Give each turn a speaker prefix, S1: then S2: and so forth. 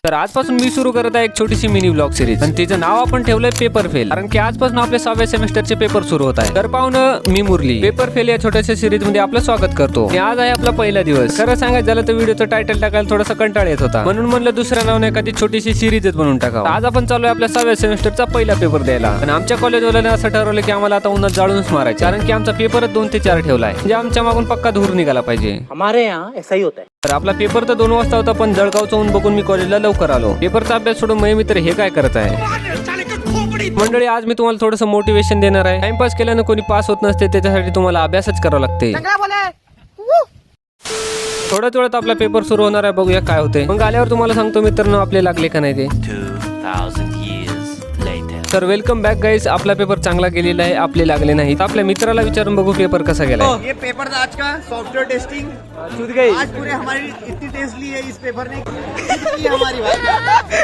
S1: तर आजपासून मी सुरू करत आहे एक छोटीशी मिनी ब्लॉग सिरीज आणि तिचं नाव आपण ठेवलंय पेपर फेल, कारण की आजपासून आपल्या 6व्या सेमेस्टरचे पेपर सुरू होत आहे. तर पाहुणं मी मुरली पेपर फेल या छोट्याशा सिरीज मध्ये आपलं स्वागत करतो. आणि आज आहे आपला पहिला दिवस. खरं सांगायचं झालं तर व्हिडिओचं टायटल टाकायला थोडासा कंटाळ येत होता, म्हणून म्हणलं दुसऱ्या नावाने एखादी छोटीशी सिरीजच बनवून टाकावं. आज आपण चालू आहे आपल्या 6व्या सेमेस्टरचा पहिला पेपर द्यायला. आणि आमच्या कॉलेजवाल्याने असं ठरवलं की आम्हाला आता उन्हात जाळूनच मारायचं, कारण की आमचा पेपरच 2 ते 4 ठेवलाय, म्हणजे आमच्या मागून पक्का धूर निघाला पाहिजे.
S2: हमारे यहाँ ऐसा ही होता है.
S1: तर आपला पेपर तर 2 वाजता होता, पण जळगावचं ऊन बघून मी कॉलेजला लवकर आलो. पेपरचा अभ्यास सोडून माझे मित्र हे काय करत आहे. मंडळी, आज मी तुम्हाला थोडंसं मोटिवेशन देणार आहे. टाइमपास केल्यानं कोणी पास होत नसते, त्याच्यासाठी तुम्हाला अभ्यासच करावा लागते. थोड्याच वेळात आपला पेपर सुरू होणार आहे, बघूया काय होते. मग आल्यावर तुम्हाला सांगतो मित्रांनो आपले लागले का नाही ते.
S3: 2000 years later.
S1: तर वेलकम बॅक गाईज. आपला पेपर चांगला गेलेला आहे, आपले लागले नाही. आपल्या मित्राला विचारून बघू पेपर कसा गेला.
S4: ये पेपर था आज का सॉफ्टवेयर टेस्टिंग.
S1: चूत गई.
S4: आज पूरे हमारी इतनी टेस्ट ली है इस पेपर ने, इतनी हमारी भाई.